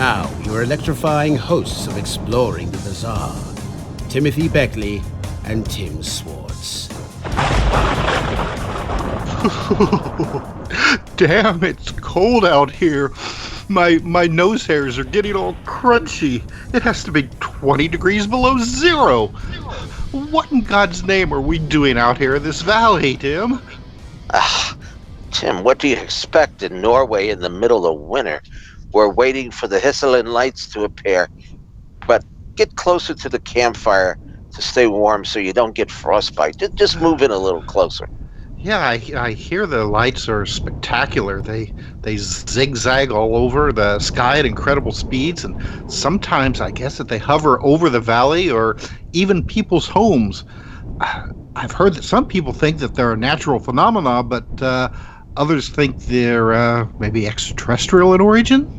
Now, your electrifying hosts of Exploring the Bizarre, Timothy Beckley and Tim Swartz. Damn, it's cold out here. My nose hairs are getting all crunchy. It has to be 20 degrees below zero. What in God's name are we doing out here in this valley, Tim? Tim, what do you expect in Norway in the middle of winter? We're waiting for the Hessdalen lights to appear. But get closer to the campfire to stay warm so you don't get frostbite. Just move in a little closer. Yeah, I hear the lights are spectacular. They zigzag all over the sky at incredible speeds, and sometimes I guess that they hover over the valley or even people's homes. I've heard that some people think that they're a natural phenomena, but others think they're maybe extraterrestrial in origin.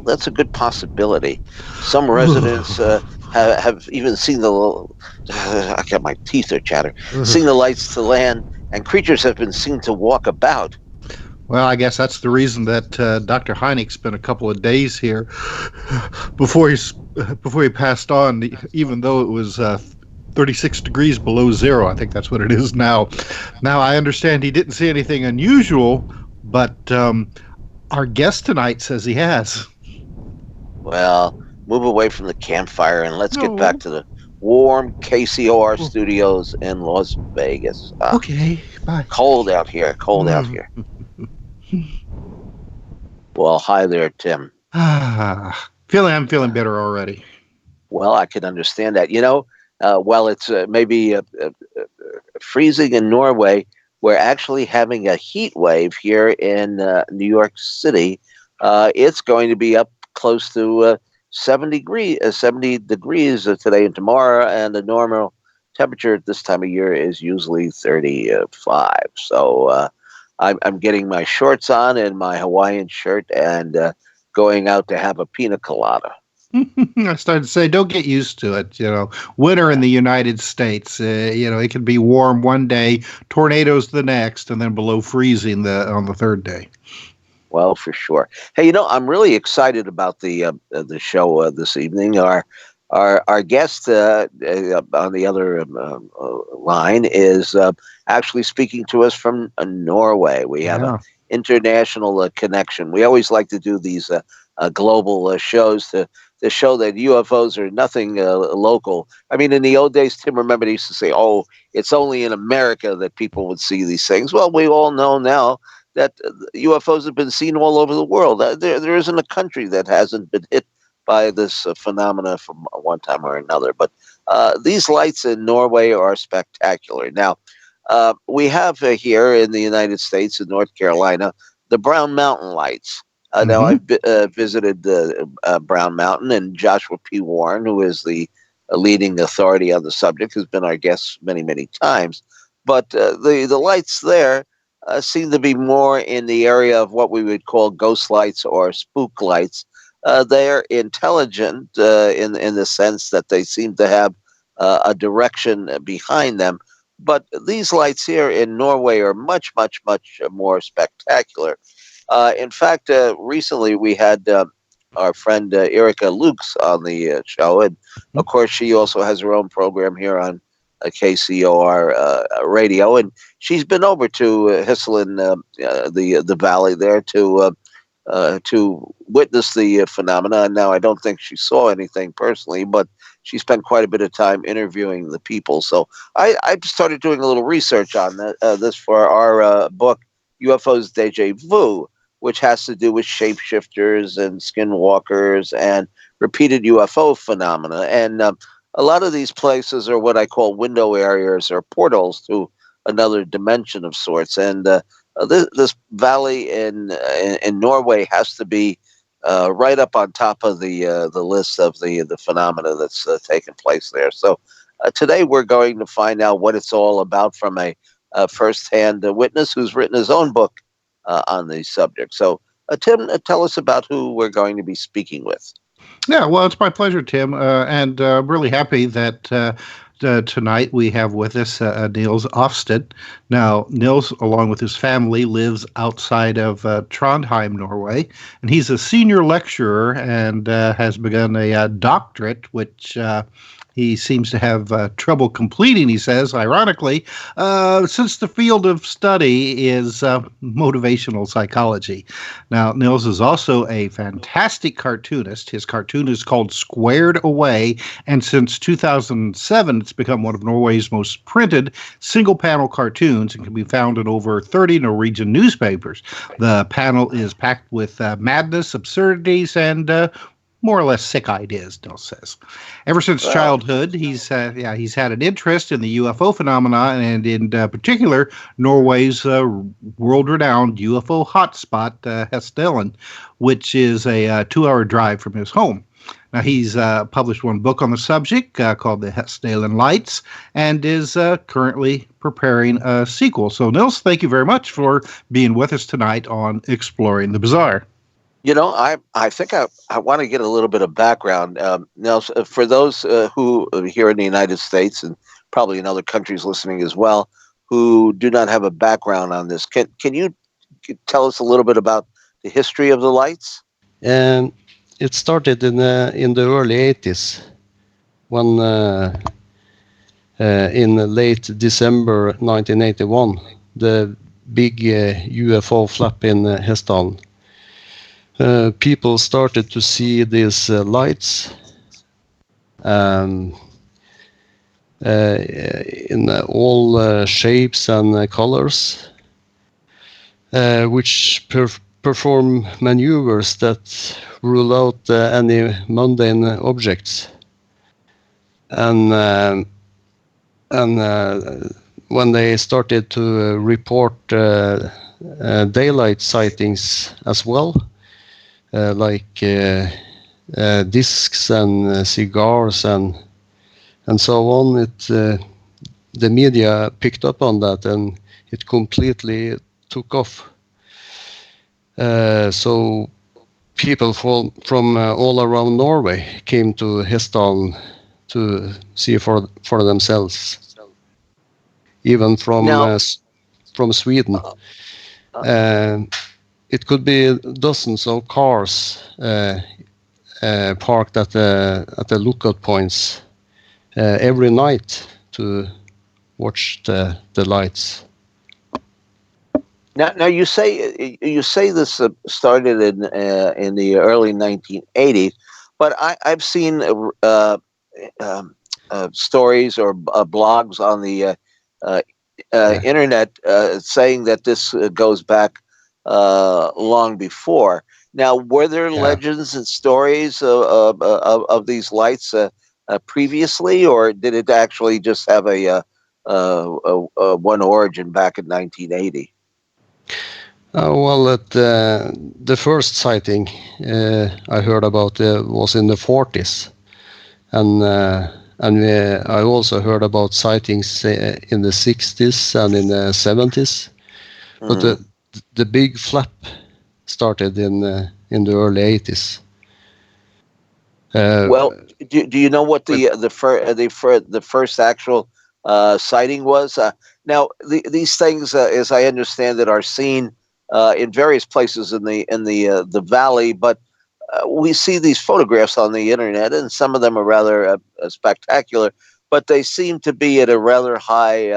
That's a good possibility. Some residents have even seen I got my teeth are chatter. Seen the lights to land, and creatures have been seen to walk about. Well, I guess that's the reason that Dr. Heineck spent a couple of days here before he passed on, even though it was 36 degrees below zero. I think that's what it is now. Now, I understand he didn't see anything unusual, but our guest tonight says he has. Well, move away from the campfire and let's get back to the warm KCOR studios in Las Vegas. Okay, bye. Cold out here. Well, hi there, Tim. I'm feeling better already. Well, I can understand that. While it's maybe freezing in Norway, we're actually having a heat wave here in New York City. It's going to be up close to 70 degrees today and tomorrow, and the normal temperature at this time of year is usually 35. So I'm getting my shorts on and my Hawaiian shirt and going out to have a pina colada. I started to say, don't get used to it. Winter in the United States, it can be warm one day, tornadoes the next, and then below freezing on the third day. Well, for sure. Hey, I'm really excited about the show this evening. Our guest on the other line is actually speaking to us from Norway. We have an international connection. We always like to do these global shows to show that UFOs are nothing local. I mean, in the old days, Tim, remember they used to say, "Oh, it's only in America that people would see these things." Well, we all know now that UFOs have been seen all over the world. There isn't a country that hasn't been hit by this phenomena from one time or another. But these lights in Norway are spectacular. Now, we have here in the United States, in North Carolina, the Brown Mountain lights. Now, I've visited Brown Mountain, and Joshua P. Warren, who is the leading authority on the subject, has been our guest many, many times. But the lights there seem to be more in the area of what we would call ghost lights or spook lights. They're intelligent in the sense that they seem to have a direction behind them. But these lights here in Norway are much, much, much more spectacular. In fact, recently we had our friend Erika Lukes on the show. And of course, she also has her own program here on KCOR radio. And she's been over to Hessdalen, the valley there, to witness the phenomena. And now I don't think she saw anything personally, but she spent quite a bit of time interviewing the people. So I started doing a little research on this for our book, UFOs Deja Vu, which has to do with shapeshifters and skinwalkers and repeated UFO phenomena. And a lot of these places are what I call window areas or portals to another dimension of sorts. And this valley in Norway has to be right up on top of the list of the phenomena that's taken place there. So today we're going to find out what it's all about from a first-hand witness who's written his own book on the subject. So Tim, tell us about who we're going to be speaking with. Yeah, well, it's my pleasure, Tim, and I'm really happy that tonight we have with us NILS OFSTAD. Now, Nils, along with his family, lives outside of Trondheim, Norway, and he's a senior lecturer and has begun a doctorate, which he seems to have trouble completing, he says, ironically, since the field of study is motivational psychology. Now, Nils is also a fantastic cartoonist. His cartoon is called Squared Away, and since 2007, it's become one of Norway's most printed single-panel cartoons and can be found in over 30 Norwegian newspapers. The panel is packed with madness, absurdities, and more or less sick ideas, Nils says. Ever since childhood, he's had an interest in the UFO phenomena, and in particular, Norway's world-renowned UFO hotspot, Hessdalen, which is a 2-hour drive from his home. Now, he's published one book on the subject called The Hessdalen Lights, and is currently preparing a sequel. So, Nils, thank you very much for being with us tonight on Exploring the Bizarre. You know, I think I want to get a little bit of background. Now, for those who here in the United States and probably in other countries listening as well, who do not have a background on this, can you tell us a little bit about the history of the lights? It started in the early 80s, when in late December 1981, the big UFO flap in Hessdalen. People started to see these lights in all shapes and colors, which perform maneuvers that rule out any mundane objects. And when they started to report daylight sightings as well, like discs and cigars and so on, the media picked up on that, and it completely took off. So people from all around Norway came to Hessdalen to see for themselves, even from Sweden. It could be dozens of cars parked at the lookout points every night to watch the lights. Now you say this started in the early 1980s, but I've seen stories or blogs on the internet saying that this goes back long before. Now, were there legends and stories of these lights previously, or did it actually just have a one origin back in 1980? Well, the first sighting I heard about was in the 40s, and I also heard about sightings in the 60s and in the 70s. But the big flap started in the early 80s. Well, do you know what the first actual sighting was? Now, these things, as I understand it, are seen in various places in the valley, but we see these photographs on the internet, and some of them are rather spectacular, but they seem to be at a rather high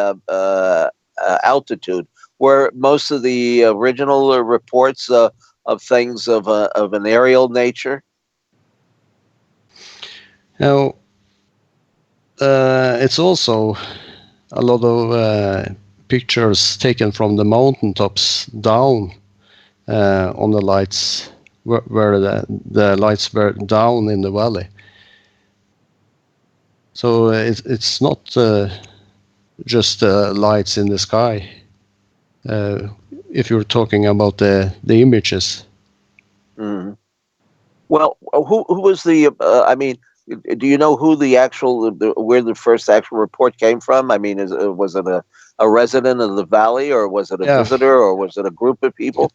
altitude, where most of the original reports of things of an aerial nature. Now, it's also a lot of pictures taken from the mountaintops down on the lights, where the lights were down in the valley. So it's not just lights in the sky. If you're talking about the images. Mm. Well, who was the? I mean, do you know who where the first actual report came from? I mean, was it a resident of the valley, or was it a visitor, or was it a group of people?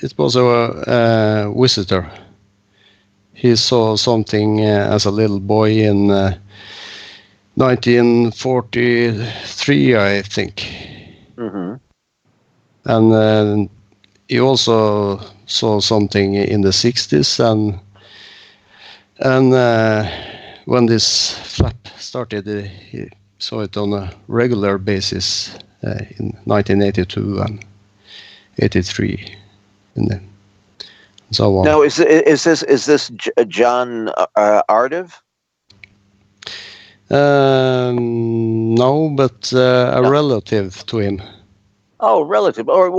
It was a visitor. He saw something as a little boy 1943, I think. Mm-hmm. And he also saw something in the 60s, and when this flap started, he saw it on a regular basis in 1982 and 83, and so on. Now, is this John Ardiv? No, but a No. relative to him. Oh, relative. Or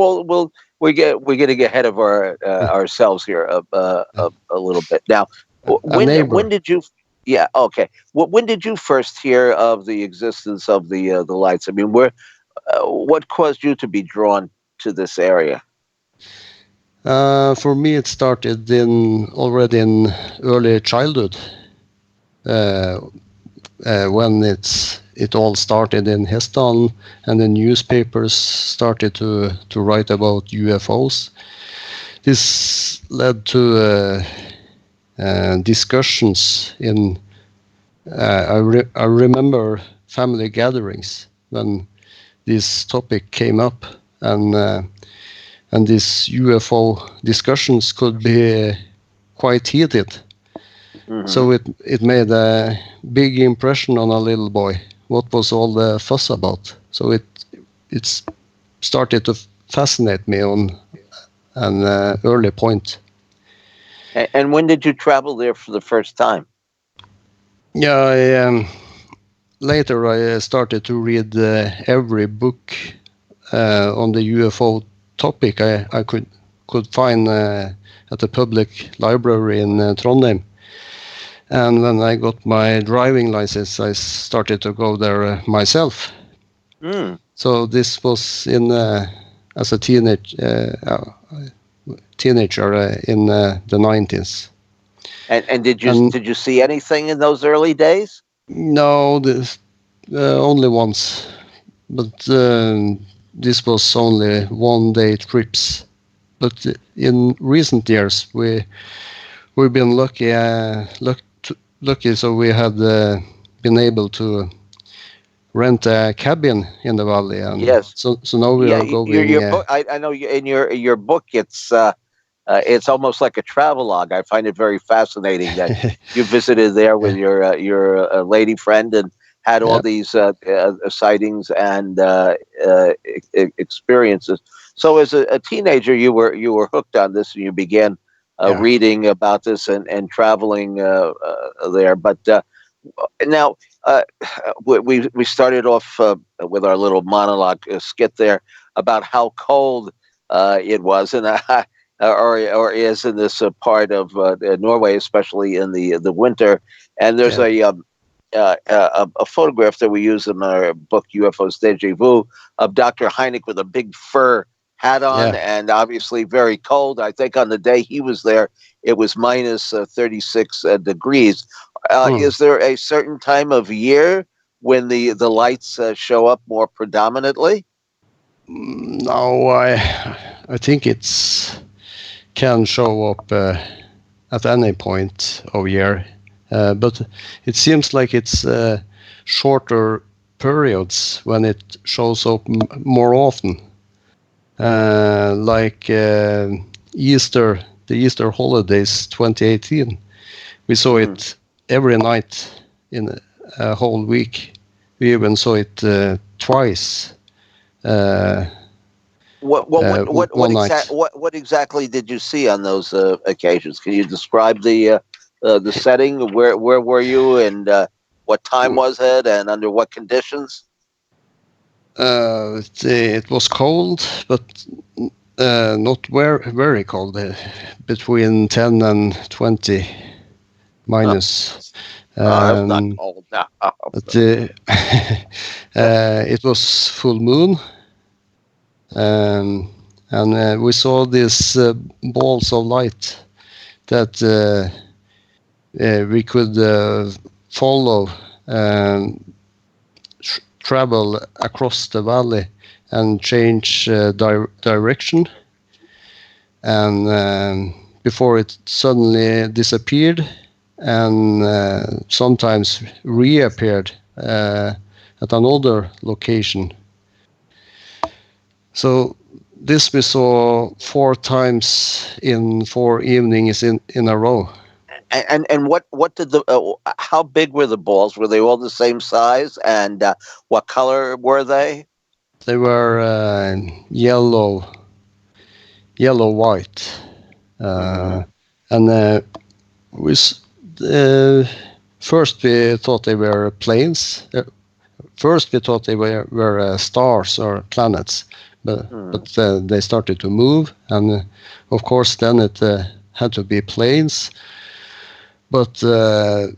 we're getting ahead of ourselves here a little bit. Now, A neighbor. when did you? Yeah. Okay. When did you first hear of the existence of the lights? I mean, what caused you to be drawn to this area? For me, it started already in early childhood, when it all started in Hessdalen, and the newspapers started to write about UFOs. This led to discussions in. I remember family gatherings when this topic came up, and these UFO discussions could be quite heated. Mm-hmm. So it made a big impression on a little boy. What was all the fuss about? So it started to fascinate me on an early point. And when did you travel there for the first time? Yeah, later I started to read every book on the UFO topic I could find at the public library in Trondheim. And when I got my driving license, I started to go there myself. Mm. So this was as a teenager in the 90s. And did you see anything in those early days? No, only once, but this was only one-day trips. But in recent years, we've been lucky, so we had been able to rent a cabin in the valley, and Yes. so now we are going. Your book. I know in your book it's almost like a travel log. I find it very fascinating that you visited there with your lady friend and had all these sightings and experiences. So as a teenager, you were hooked on this, and you began reading about this and traveling there. But now we started off with our little monologue skit there about how cold it was, and or is in this part of Norway, especially in the winter. And there's a photograph that we use in our book UFOs Deja Vu of Dr. Hynek with a big fur hat on, and obviously very cold. I think on the day he was there, it was minus 36 degrees. Is there a certain time of year when the lights show up more predominantly? No, I think it's can show up at any point of year, but it seems like it's shorter periods when it shows up more often. Like Easter, the Easter holidays 2018, we saw it every night in a whole week. We even saw it twice. What exactly did you see on those occasions? Can you describe the setting? Where were you, and what time was it, and under what conditions? It was cold, but not very cold. Between 10 and 20 minus. That's not cold. No. But it was full moon. And we saw these balls of light that we could follow and travel across the valley and change direction. And before it suddenly disappeared and sometimes reappeared at another location. So this we saw 4 times in 4 evenings in a row. And what did how big were the balls? Were they all the same size? And what color were they? They were yellow, white, and first we thought they were planes. First we thought they were stars or planets, but they started to move, and of course then it had to be planes. But there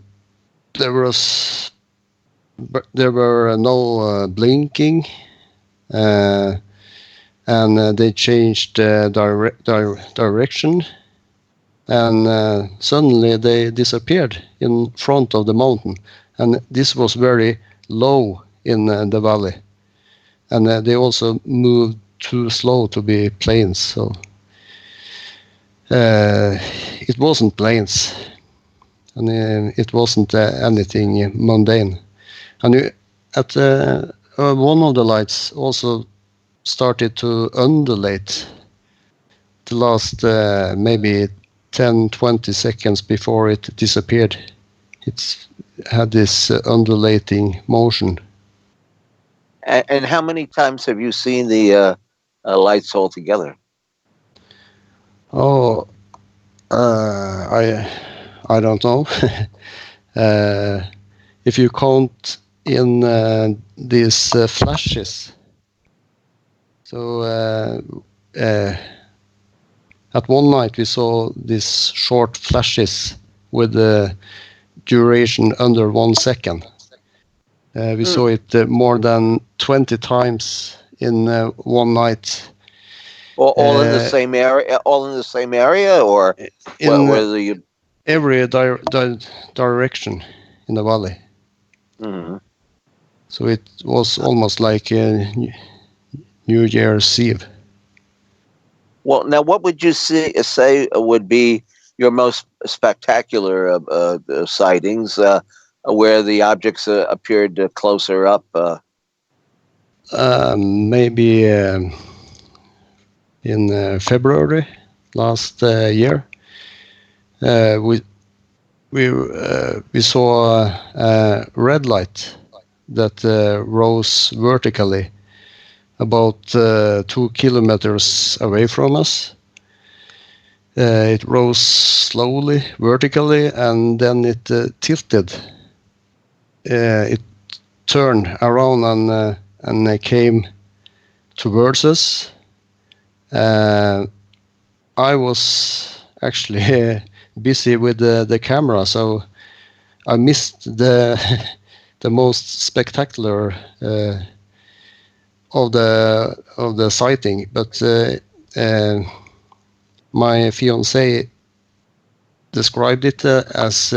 were no blinking, and they changed direction, and suddenly they disappeared in front of the mountain. And this was very low in the valley, and they also moved too slow to be planes. So it wasn't planes, and it wasn't anything mundane. And at one of the lights also started to undulate the last maybe 10-20 seconds before it disappeared. It had this undulating motion. And how many times have you seen the lights all together? Oh, I don't know. If you count in these flashes. So at one night we saw these short flashes with the duration under 1 second. We saw it more than 20 times in one night. All in the same area? All in the same area, or in every direction in the valley. So it was almost like New Year's Eve. Well, now what would you say would be your most spectacular sightings, where the objects appeared closer up? Maybe in February last year, we saw a red light that rose vertically about 2 kilometers away from us. It rose slowly vertically, and then it tilted. It turned around and came towards us. I was actually busy with the camera, so I missed the most spectacular of the sighting. But my fiancée described it as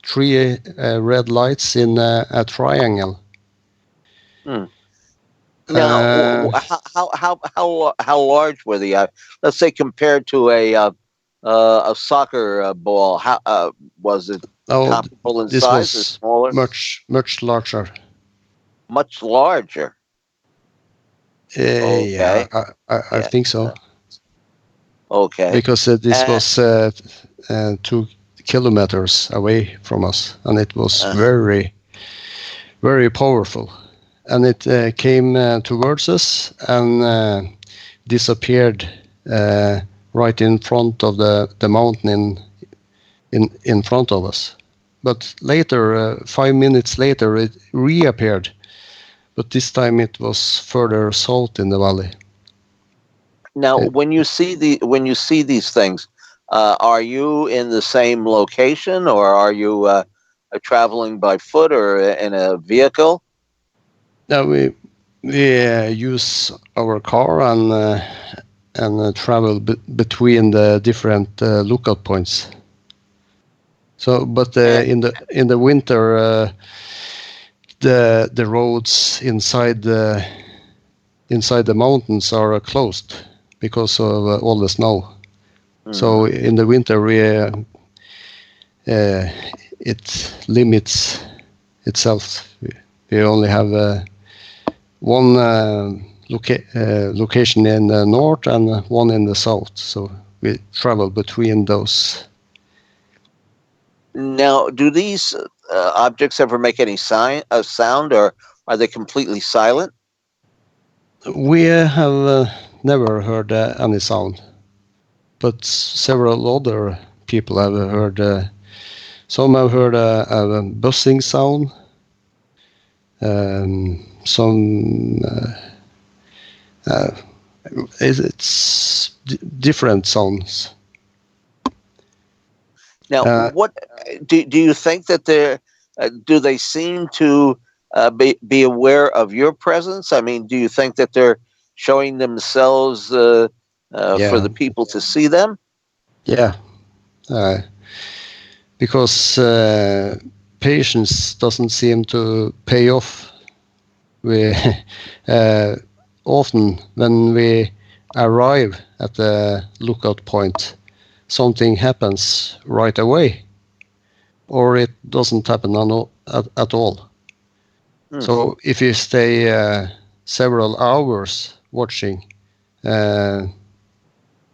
3 red lights in a triangle. Now, how large were the? Let's say compared to a soccer ball, how was it comparable in size or smaller? Much larger. Much larger. Okay. Yeah, I think so. Okay. Because this was 2 kilometers away from us, and it was very, very powerful. And it came towards us and disappeared right in front of the mountain in front of us. But later, 5 minutes later, it reappeared. But this time it was further south in the valley. Now, when you see these things, are you in the same location, or are you traveling by foot or in a vehicle? Now we use our car and travel between the different lookout points. So, but in the winter, the roads inside the mountains are closed because of all the snow. So in the winter, it limits itself. We only have one location in the north and one in the south, so we travel between those. Now, do these objects ever make any sound, or are they completely silent? We have never heard any sound, but several other people have heard. Some have heard a buzzing sound. Some it's different sounds. Now, what do you think that do they seem to be aware of your presence? I mean, do you think that they're showing themselves for the people to see them? Yeah, because patience doesn't seem to pay off. We often, when we arrive at the lookout point, something happens right away, or it doesn't happen at all. So if you stay several hours watching,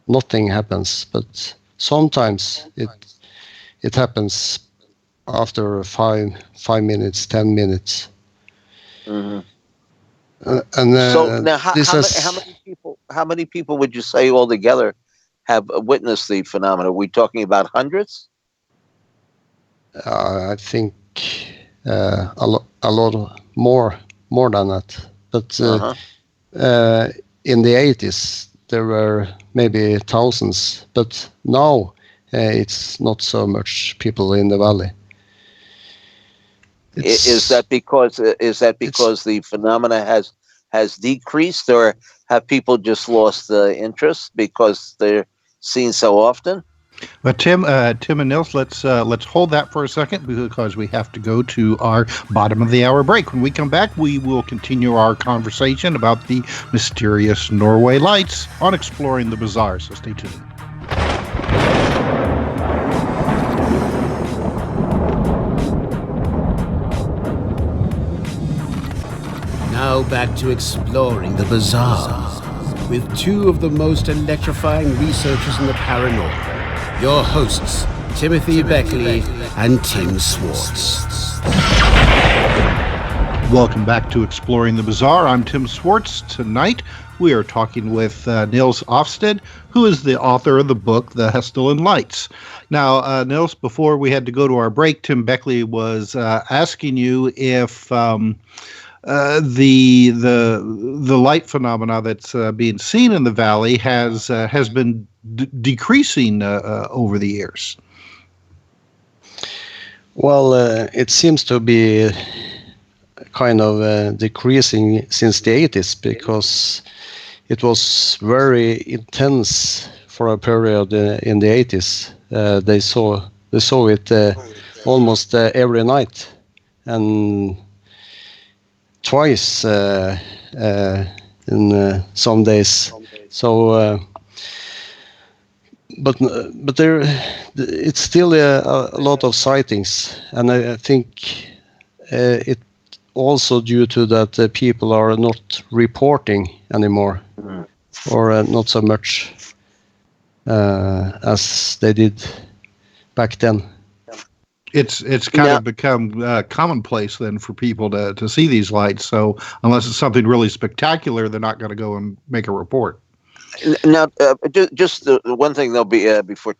nothing happens. But sometimes it happens after 5 minutes, 10 minutes. Mm-hmm. So now, how many people would you say altogether have witnessed the phenomenon? Are we talking about hundreds? I think a lot more than that. But in the 80s there were maybe thousands, but now it's not so much people in the valley. Is that because the phenomena has decreased, or have people just lost interest because they're seen so often? But Tim and Nils, let's hold that for a second, because we have to go to our bottom of the hour break. When we come back, we will continue our conversation about the mysterious Norway lights on Exploring the Bizarre. So stay tuned. Now back to Exploring the Bizarre with two of the most electrifying researchers in the paranormal. Your hosts, Timothy Beckley and Tim Swartz. Welcome back to Exploring the Bizarre. I'm Tim Swartz. Tonight we are talking with NILS OFSTAD, who is the author of the book, The Hessdalen Lights. Now, Nils, before we had to go to our break, Tim Beckley was asking you if the light phenomena that's being seen in the valley has been decreasing over the years. Well, it seems to be kind of decreasing since the 80s, because it was very intense for a period in the 80s. They saw it almost every night, and twice in some days. So, but there, it's still a lot of sightings, and I think it also due to that people are not reporting anymore, or not so much as they did back then. It's kind of become commonplace then for people to see these lights. So unless it's something really spectacular, they're not going to go and make a report. Now, just the one thing there'll be before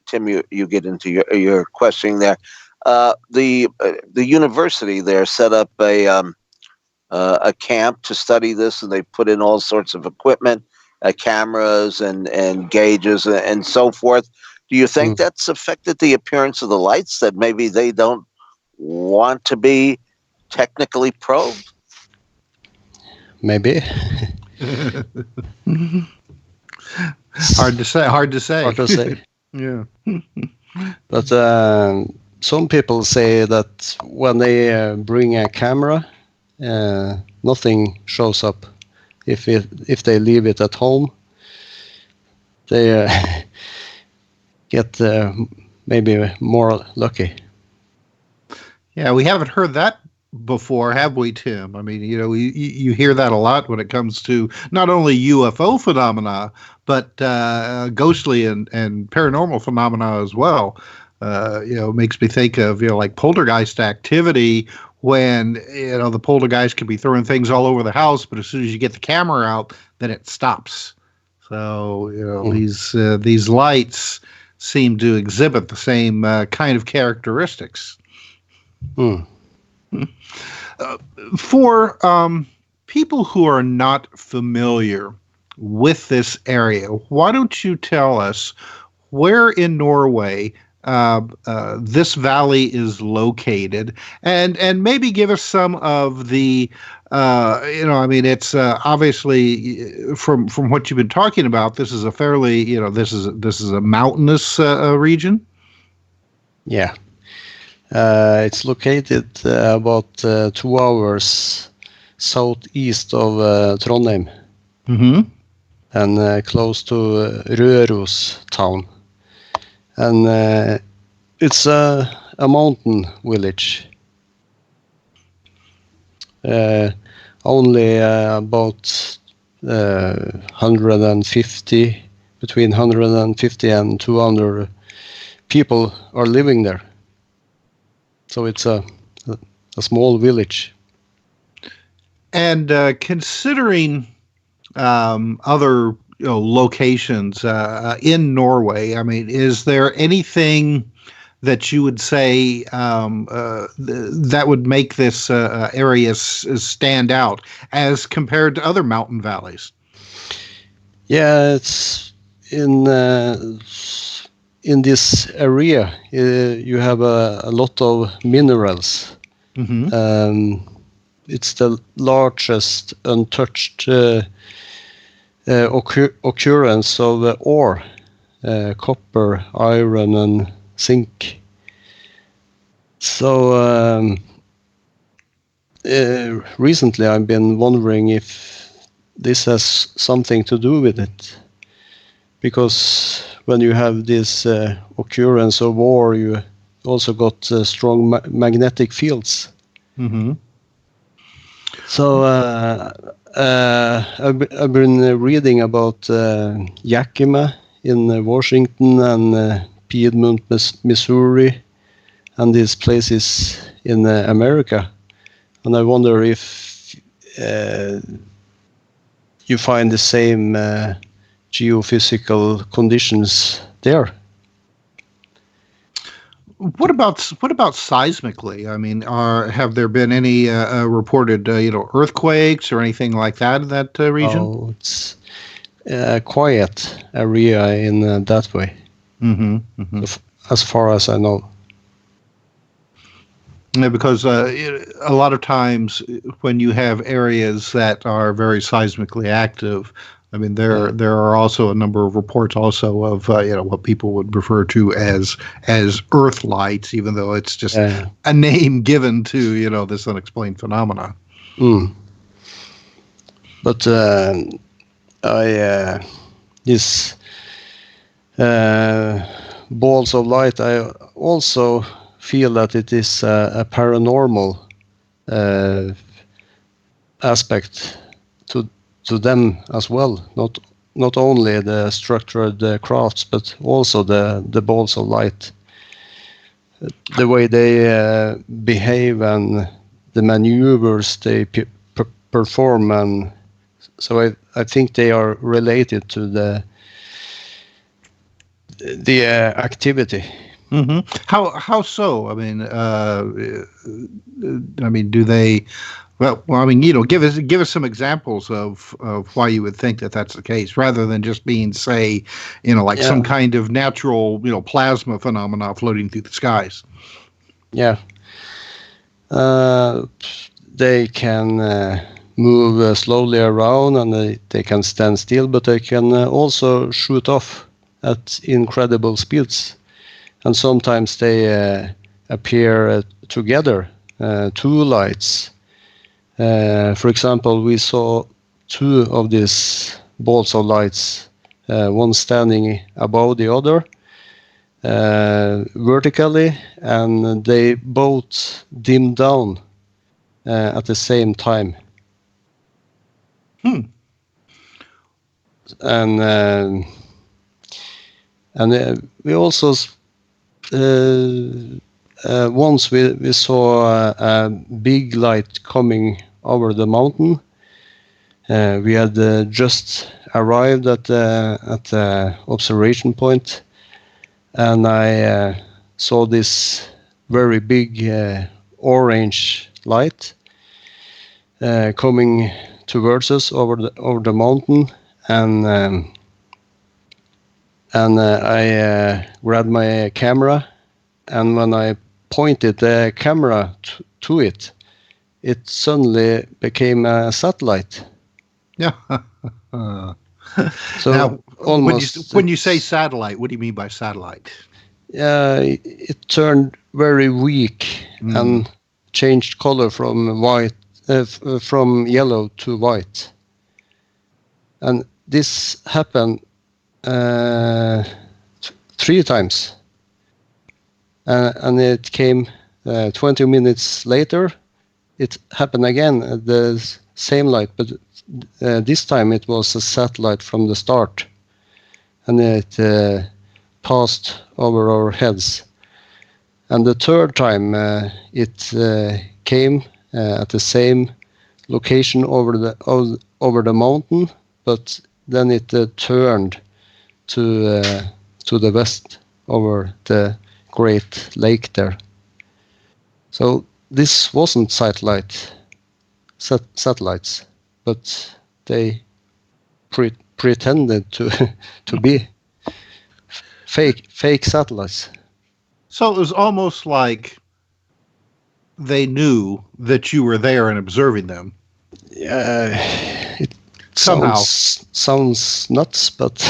Tim, you get into your questioning there. The university there set up a camp to study this, and they put in all sorts of equipment, cameras and gauges and so forth. Do you think that's affected the appearance of the lights, that maybe they don't want to be technically probed? Maybe. Hard to say. Hard to say. Yeah. But some people say that when they bring a camera, nothing shows up. If they leave it at home, they get maybe more lucky. Yeah, we haven't heard that before, have we, Tim? I mean, you hear that a lot when it comes to not only UFO phenomena, but ghostly and paranormal phenomena as well. Makes me think of, like poltergeist activity when, the poltergeist could be throwing things all over the house, but as soon as you get the camera out, then it stops. So, these lights seem to exhibit the same kind of characteristics. Mm. For people who are not familiar with this area, why don't you tell us where in Norway this valley is located, and maybe give us some of the, it's obviously from what you've been talking about, this is a fairly, this is a mountainous region. Yeah. It's located about 2 hours southeast of Trondheim, and close to Røros town. And it's a mountain village. Only about 150, between 150 and 200 people are living there. So it's a small village. And considering other locations in Norway, I mean, is there anything that you would say that would make this area stand out as compared to other mountain valleys? Yeah, it's in this area, you have a lot of minerals. It's the largest untouched occurrence of ore, copper, iron, and zinc. So recently I've been wondering if this has something to do with it, because when you have this occurrence of ore, you also got strong magnetic fields. So I've been reading about Yakima in Washington and Piedmont, Missouri, and these places in America. And I wonder if you find the same geophysical conditions there. What about seismically? I mean, have there been any reported earthquakes or anything like that in that region? Oh, it's a quiet area in that way, as far as I know. Yeah, because a lot of times when you have areas that are very seismically active, I mean, there are also a number of reports also of what people would refer to as earth lights, even though it's just a name given to this unexplained phenomena. But these balls of light, I also feel that it is a paranormal aspect to them as well. Not only the structured crafts, but also the balls of light, the way they behave and the maneuvers they perform, and so I think they are related to the activity. How so? I mean, do they? Well, I mean, give us some examples of why you would think that that's the case, rather than just being, say, some kind of natural, plasma phenomena floating through the skies. Yeah. They can move slowly around, and they can stand still, but they can also shoot off at incredible speeds. And sometimes they appear together, two lights. For example, we saw 2 of these balls of lights, one standing above the other, vertically, and they both dimmed down at the same time. And we also once we saw a big light coming over the mountain. We had just arrived at the observation point, and I saw this very big orange light coming towards us over the mountain, and I grabbed my camera, and when I pointed the camera to it, it suddenly became a satellite. Yeah. So now, almost when you say satellite, what do you mean by satellite? It turned very weak and changed color from white, from yellow to white. And this happened 3 times. And it came 20 minutes later. It happened again, the same light, but this time it was a satellite from the start. And it passed over our heads. And the third time it came at the same location over the mountain, but then it turned to the west over the Great Lake there. So this wasn't satellites, but they pretended to be fake satellites. So it was almost like they knew that you were there and observing them. It Somehow sounds nuts, but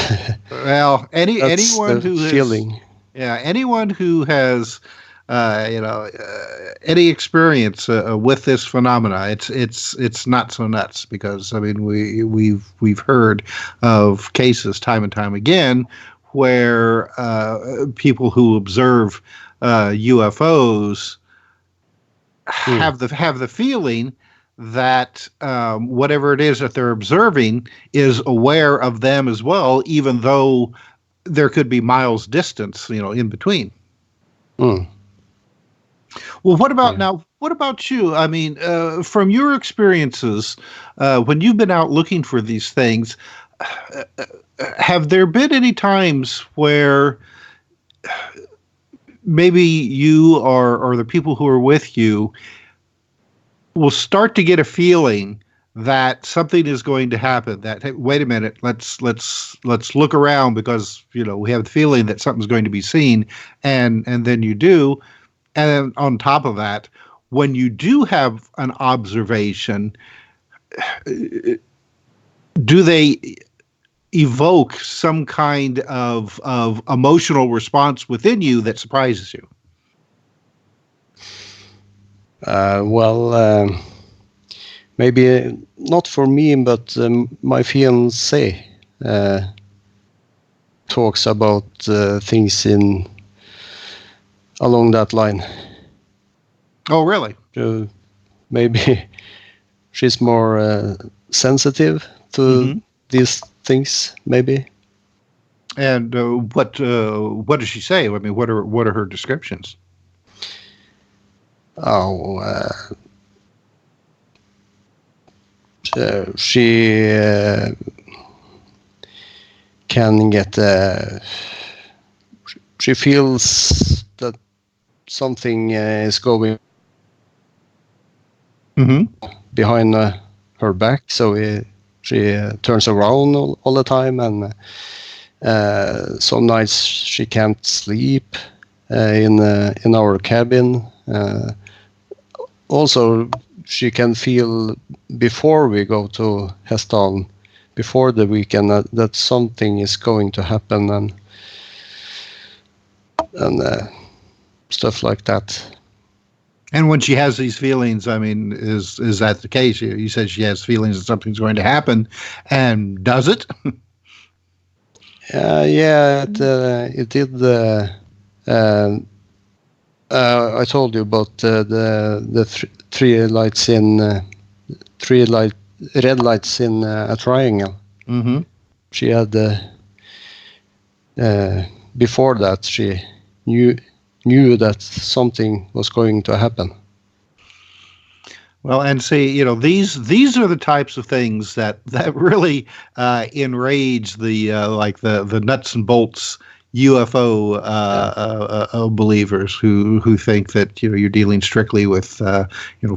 well, anyone who feeling. Anyone who has any experience with this phenomena, it's not so nuts, because I mean we've heard of cases time and time again where people who observe UFOs have the feeling that whatever it is that they're observing is aware of them as well, even though there could be miles distance, in between. Well, what about now? What about you? I mean, from your experiences, when you've been out looking for these things, have there been any times where maybe you or the people who are with you will start to get a feeling that something is going to happen, that, hey, wait a minute, let's look around, because we have the feeling that something's going to be seen, and then you do. And then on top of that, when you do have an observation, do they evoke some kind of emotional response within you that surprises you? Maybe not for me, but my fiancé talks about things along that line. Oh, really? Maybe she's more sensitive to these things, maybe. And what does she say? I mean, what are her descriptions? She can get. She feels that something is going behind her back, so she turns around all the time, and some nights she can't sleep in our cabin. Also, she can feel before we go to Hessdalen, before the weekend, that something is going to happen, and stuff like that. And when she has these feelings, I mean, is that the case? You said she has feelings that something's going to happen, and does it? Yeah, it did I told you about the three lights in red lights in a triangle. Mm-hmm. She had before that she knew that something was going to happen. Well, and see, these are the types of things that really enrage the the nuts and bolts UFO believers who think that you're dealing strictly with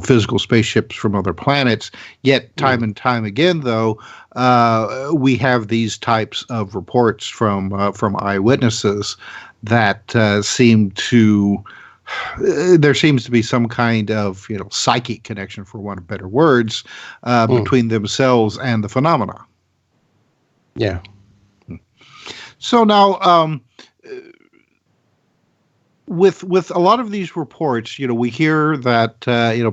physical spaceships from other planets. Yet time and time again, though, we have these types of reports from eyewitnesses that seem to. There seems to be some kind of psychic connection, for want of better words, between themselves and the phenomena. Yeah. So now, with a lot of these reports, we hear that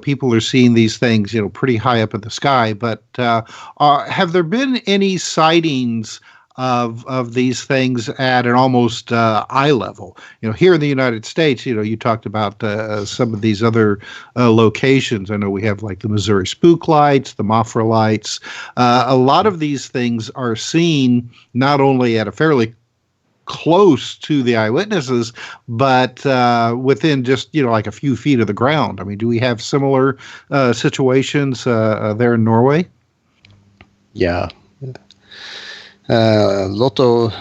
people are seeing these things pretty high up in the sky. But have there been any sightings of these things at an almost eye level? Here in the United States, you talked about some of these other locations. I know we have like the Missouri Spook Lights, the Mafra Lights. A lot of these things are seen not only at a fairly close to the eyewitnesses, but within just like a few feet of the ground. I mean, do we have similar situations there in Norway? Yeah. A lot of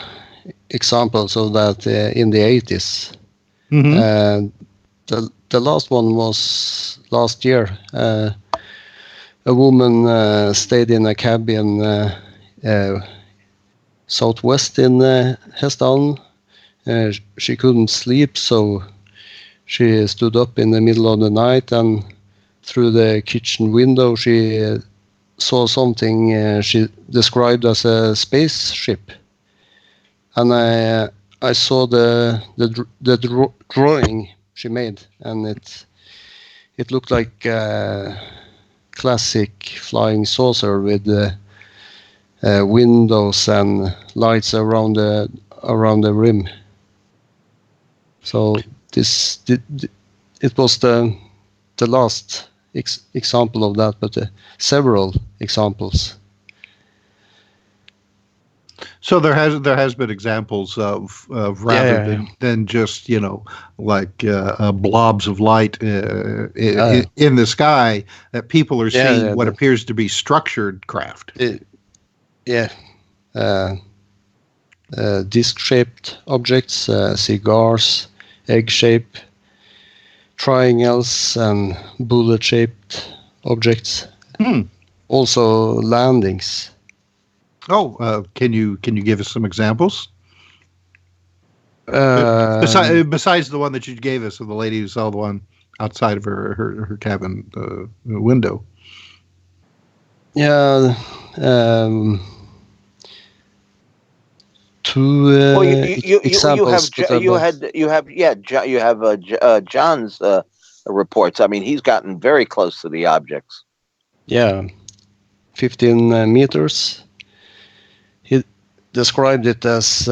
examples of that in the 80s. Mm-hmm. The last one was last year. A woman stayed in a cabin southwest in Hessdalen. She couldn't sleep, so she stood up in the middle of the night, and through the kitchen window she saw something she described as a spaceship. And I saw the drawing she made, and it looked like a classic flying saucer with windows and lights around the rim. So it was the last example of that, but several examples. So there has been examples of rather than just blobs of light in the sky, that people are seeing what appears to be structured craft. Disc-shaped objects, cigars, egg-shaped, triangles, and bullet-shaped objects. Also landings. Oh, can you give us some examples? Besides the one that you gave us of the lady who saw the one outside of her cabin window. Yeah. Two examples. You have John's reports. I mean, he's gotten very close to the objects. Yeah, 15 meters. He described it as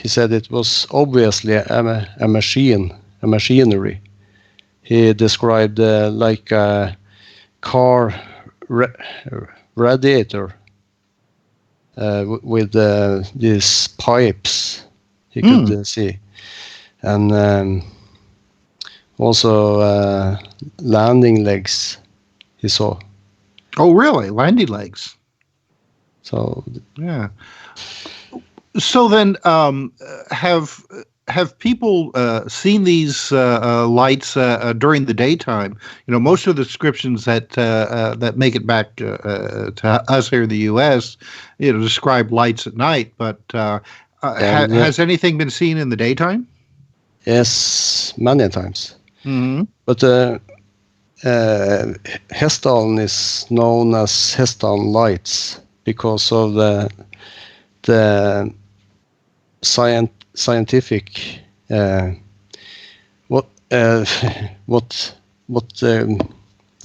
he said it was obviously a machinery. He described like a car radiator. With these pipes he could see, and also landing legs he saw. Oh, really? Landing legs. So yeah. So then, have people seen these lights during the daytime? Most of the descriptions that make it back to us here in the U.S., describe lights at night. But has anything been seen in the daytime? Yes, many times. Mm-hmm. But Hessdalen is known as Hessdalen Lights because of the scientific what the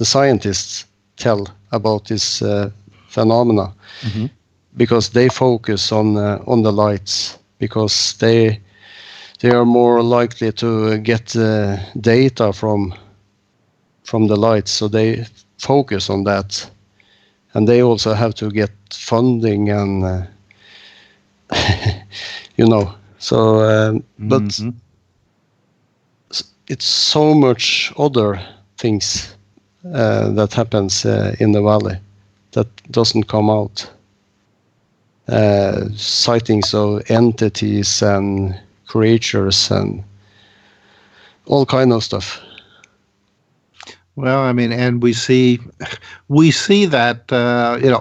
scientists tell about this phenomena, because they focus on the lights, because they they are more likely to get data from the lights, so they focus on that, and they also have to get funding and but it's so much other things that happens in the valley that doesn't come out. Sightings of entities and creatures and all kind of stuff. Well, I mean, and we see that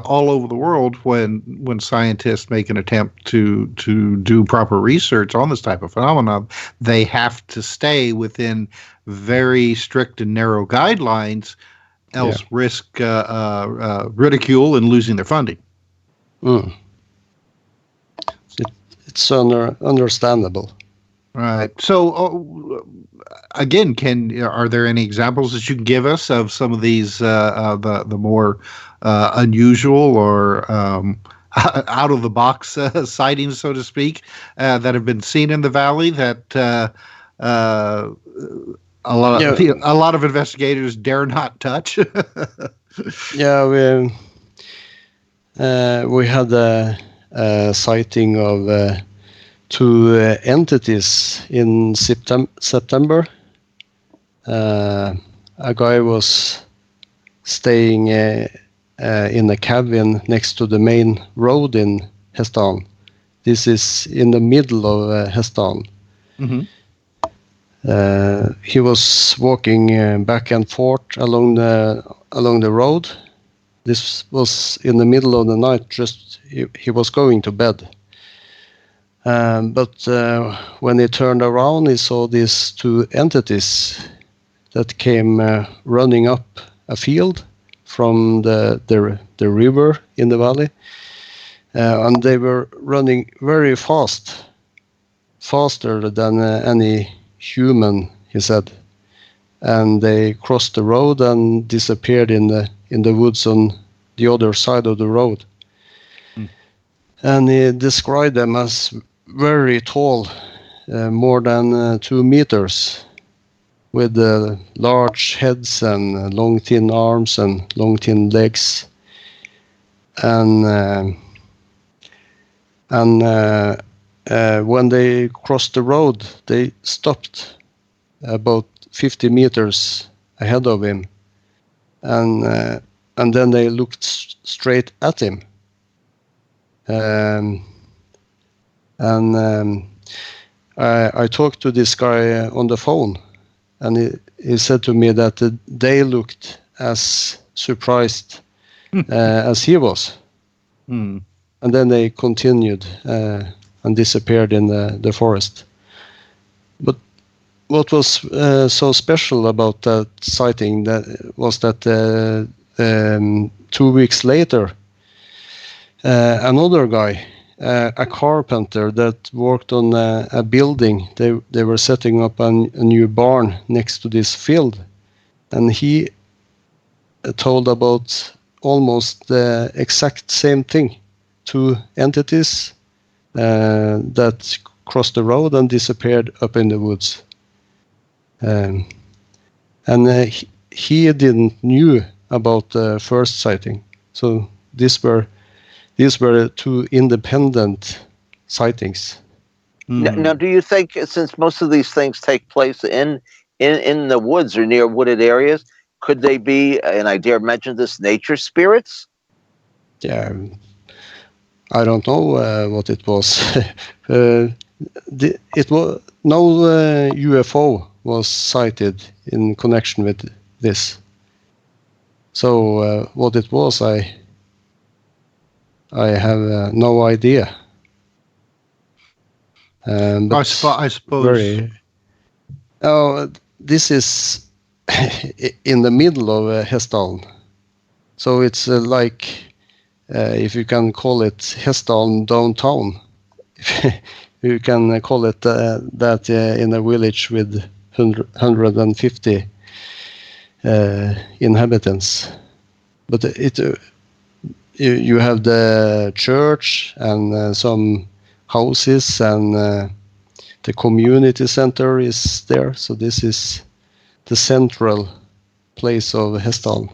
all over the world when scientists make an attempt to do proper research on this type of phenomenon, they have to stay within very strict and narrow guidelines, else risk ridicule and losing their funding. It's understandable. Right. So, again, are there any examples that you can give us of some of these the more unusual or out of the box sightings, so to speak, that have been seen in the valley that a lot of investigators dare not touch? Yeah, we had a sighting of two entities in September. A guy was staying in a cabin next to the main road in Hessdalen. This is in the middle of Hessdalen. Mm-hmm. He was walking back and forth along the road. This was in the middle of the night. He was going to bed. But when he turned around, he saw these two entities that came running up a field from the river in the valley, and they were running very fast, faster than any human, he said. And they crossed the road and disappeared in the woods on the other side of the road. And he described them as very tall, more than 2 meters, with large heads and long thin arms and long thin legs. And when they crossed the road, they stopped about 50 meters ahead of him, and then they looked straight at him. I talked to this guy on the phone, and he said to me that they looked as surprised as he was. And then they continued and disappeared in the forest. But what was so special about that sighting was that 2 weeks later, another guy, a carpenter that worked on a building, they were setting up a new barn next to this field, and he told about almost the exact same thing. Two entities that crossed the road and disappeared up in the woods. And he didn't knew about the first sighting. So these were two independent sightings. Now, do you think, since most of these things take place in the woods or near wooded areas, could they be, and I dare mention this, nature spirits? Yeah, I don't know what it was. It was no UFO was sighted in connection with this. So what it was, I have no idea. But I suppose. This is in the middle of Hessdalen, so it's like if you can call it Hessdalen downtown, you can call it that in a village with 150 inhabitants. But you have the church and some houses and the community center is there. So this is the central place of Hessdalen.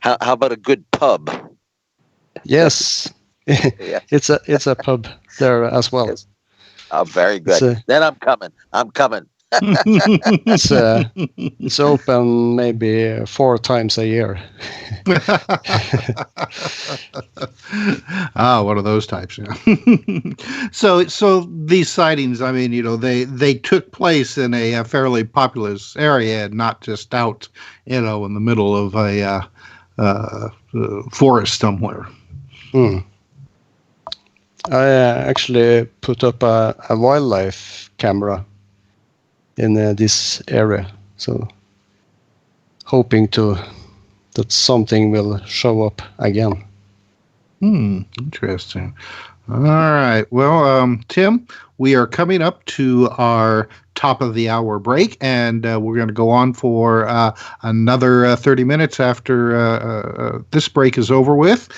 How about a good pub? Yes, Yeah. it's a pub there as well. Yes. Oh, very good. Then I'm coming. It's open maybe 4 times a year. One of those types. Yeah. So these sightings, I mean, they took place in a fairly populous area, and not just out, in the middle of a forest somewhere. I actually put up a wildlife camera in this area, so hoping that something will show up again. Interesting. All right. Well, Tim, we are coming up to our top of the hour break, and we're going to go on for another 30 minutes after this break is over with,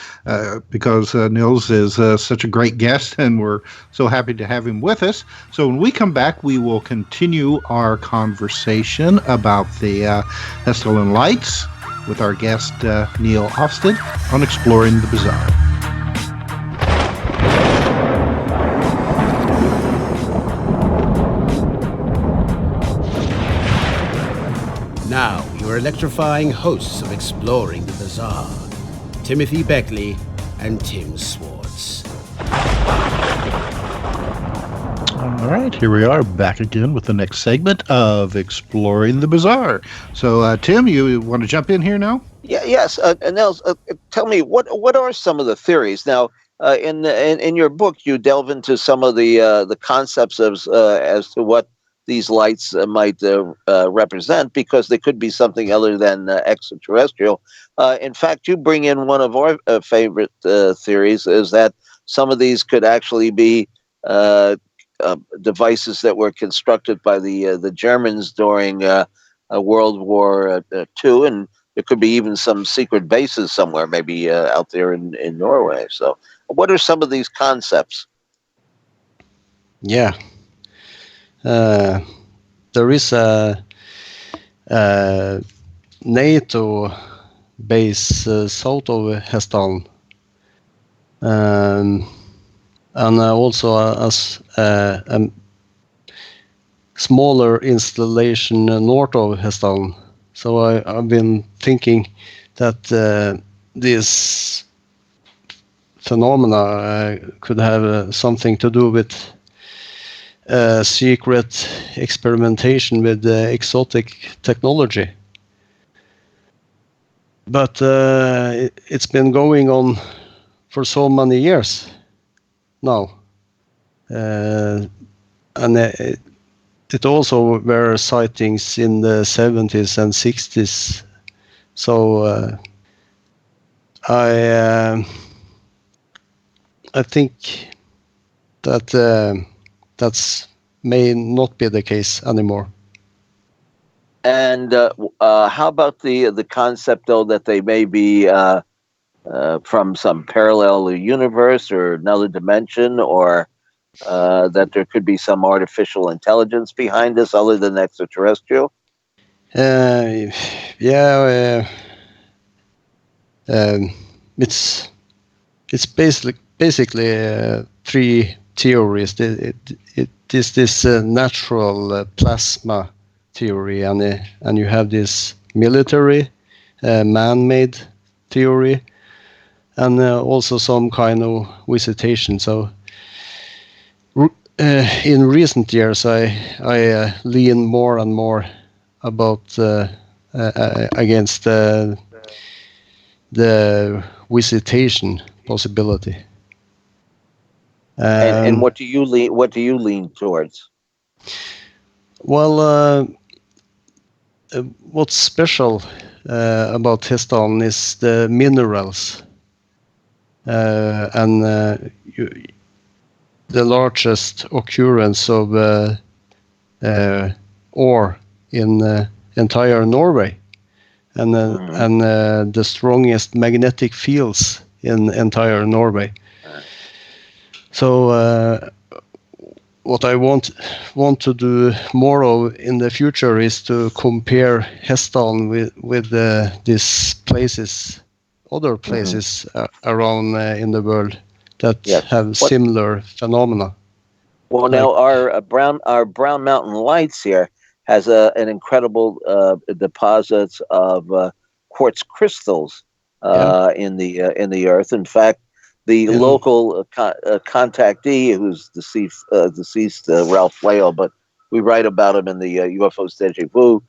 because Nils is such a great guest, and we're so happy to have him with us. So when we come back, we will continue our conversation about the Hessdalen Lights with our guest, NILS OFSTAD, on Exploring the Bizarre. Now, your electrifying hosts of Exploring the Bizarre, Timothy Beckley and Tim Swartz. All right, here we are back again with the next segment of Exploring the Bizarre. So, Tim, you want to jump in here now? Yeah, yes. Nels, tell me, what are some of the theories? Now, in your book, you delve into some of the concepts of as to what these lights might represent, because they could be something other than extraterrestrial. In fact, you bring in one of our favorite theories, is that some of these could actually be devices that were constructed by the Germans during World War II, and there could be even some secret bases somewhere, maybe out there in Norway. So, what are some of these concepts? Yeah. There is a NATO base south of Hessdalen, and also a smaller installation north of Hessdalen. So I've been thinking that this phenomena could have something to do with secret experimentation with exotic technology. But it's been going on for so many years now. And it also were sightings in the 70s and 60s. So I think that that's may not be the case anymore. And how about the concept, though, that they may be from some parallel universe or another dimension, or that there could be some artificial intelligence behind this other than extraterrestrial? It's basically 3 theories. It is this natural plasma theory, and you have this military man-made theory, and also some kind of visitation. So in recent years, I lean more and more about against the visitation possibility. And what do you lean towards? Well, what's special about Hessdalen is the minerals, and the largest occurrence of ore in entire Norway, and the strongest magnetic fields in entire Norway. So what I want to do more of in the future is to compare Hessdalen with these places, other places around in the world that Yes. have similar phenomena. Well, now our Brown Mountain Lights here has an incredible deposits of quartz crystals in the earth. In fact, the local contactee, who's deceased Ralph Whale, but we write about him in the UFOs Deja Vu.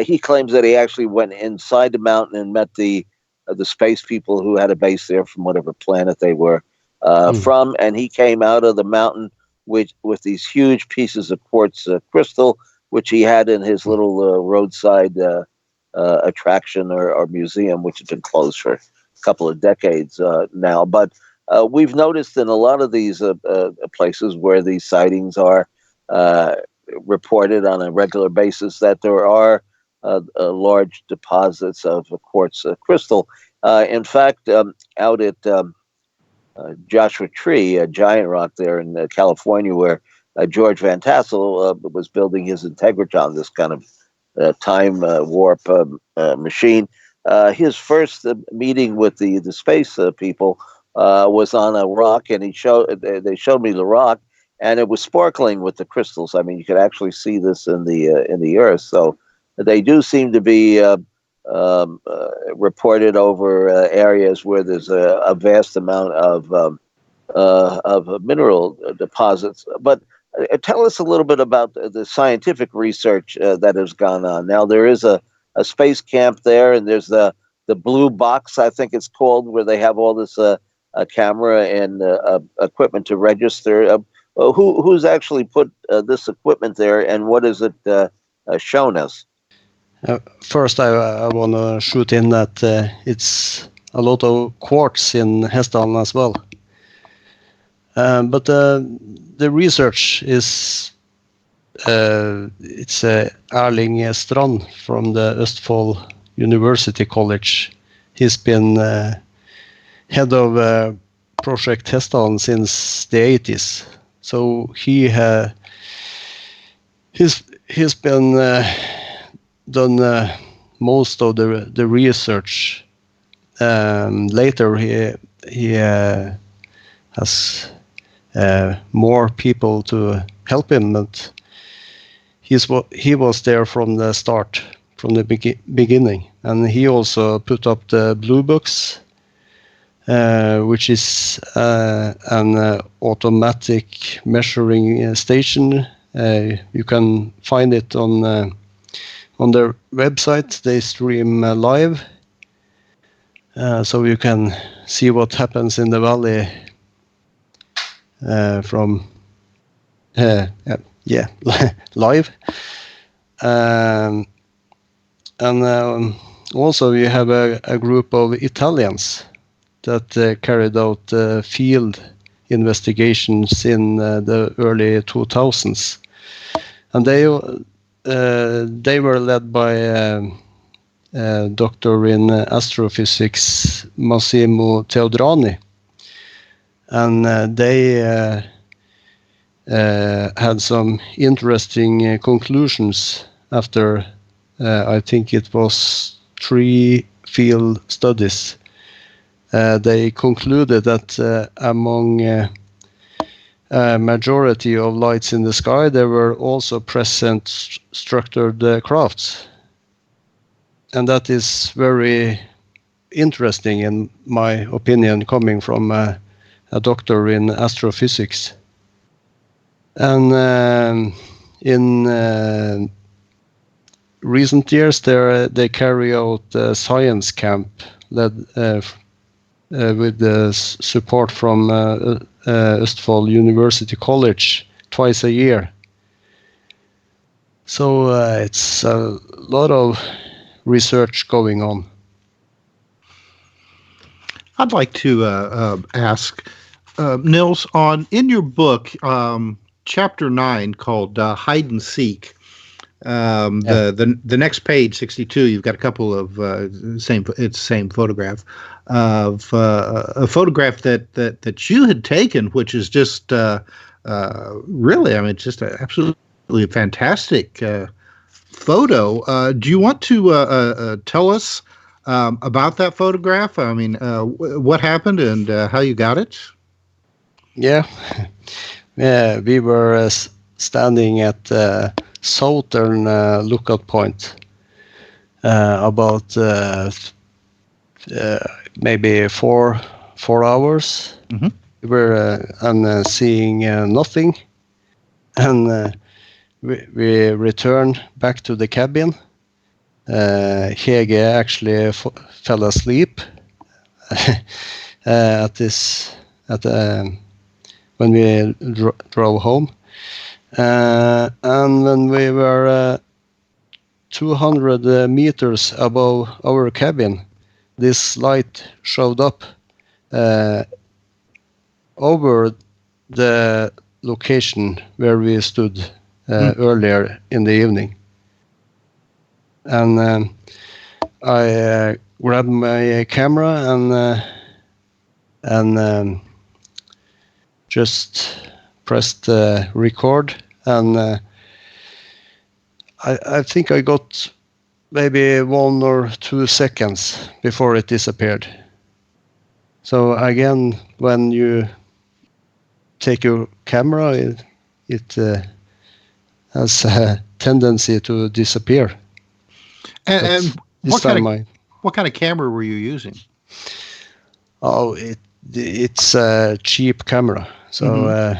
He claims that he actually went inside the mountain and met the space people who had a base there from whatever planet they were from, and he came out of the mountain with these huge pieces of quartz crystal, which he had in his little roadside attraction or museum, which has been closed for a couple of decades now. But we've noticed in a lot of these places where these sightings are reported on a regular basis that there are large deposits of quartz crystal. In fact, out at Joshua Tree, a giant rock there in California, where George Van Tassel was building his Integratron, this kind of time warp machine. His first meeting with the space people was on a rock, and they showed me the rock, and it was sparkling with the crystals. I mean, you could actually see this in the earth. So they do seem to be reported over areas where there's a vast amount of mineral deposits. But tell us a little bit about the scientific research that has gone on. Now, there is a space camp there, and there's the blue box, I think it's called, where they have all this camera and equipment to register. Who's actually put this equipment there, and what has it shown us? First, I want to shoot in that it's a lot of quartz in Hessdalen as well. But the research is it's Erling Strand from the Østfold University College. He's been head of Project Hessdalen since the 80s. So he's been done most of the research. Later, he has more people to help him, but he was there from the start, from the beginning, and he also put up the blue books, which is an automatic measuring station. You can find it on their website. They stream live, so you can see what happens in the valley from live. And also you have a group of Italians that carried out field investigations in the early 2000s, and they were led by a doctor in astrophysics, Massimo Teodrani, and they had some interesting conclusions after I think it was 3 field studies. They concluded that among a majority of lights in the sky, there were also present structured crafts. And that is very interesting, in my opinion, coming from a doctor in astrophysics. And in recent years, they carry out a science camp led with the support from Østfold University College twice a year. So it's a lot of research going on. I'd like to ask Nils, in your book, chapter 9 called Hide and Seek. The next page, 62, you've got a couple of same photograph of a photograph that you had taken, which is just really, I mean, just an absolutely fantastic photo. Do you want to tell us about that photograph? I mean, what happened and how you got it? Yeah, yeah, we were standing at southern lookout point about maybe 4 hours. Mm-hmm. We were and seeing nothing, and we returned back to the cabin. Hege actually fell asleep when we drove home, and when we were 200 meters above our cabin, this light showed up over the location where we stood earlier in the evening. And I grabbed my camera and just pressed record, and I think I got maybe 1 or 2 seconds before it disappeared. So again, when you take your camera, it has a tendency to disappear. And what kind of camera were you using? Oh, it's a cheap camera, so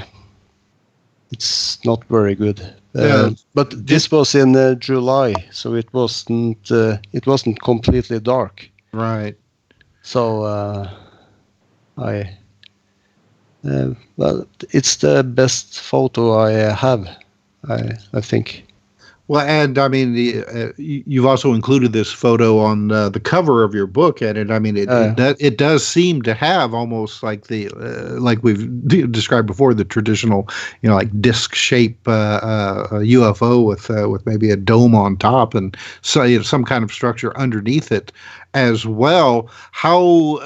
it's not very good. But this was in July, so it wasn't completely dark. Right. So well, it's the best photo I have, I think. Well, and I mean, you've also included this photo on the cover of your book, and I mean, it does seem to have almost like like we've described before, the traditional, like disc shape UFO with maybe a dome on top and so some kind of structure underneath it as well. How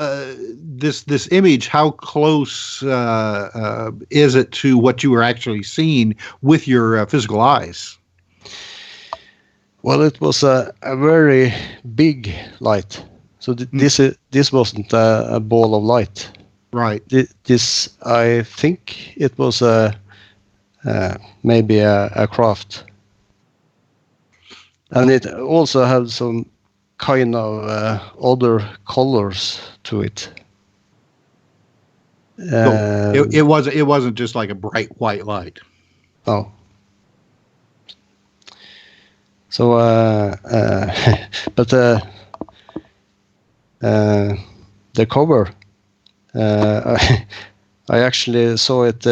this image? How close is it to what you were actually seeing with your physical eyes? Well, it was a very big light. So this wasn't a ball of light. Right. This, I think it was maybe a craft. And it also had some kind of other colors to it. It wasn't just like a bright white light. No. So, but the cover, I actually saw it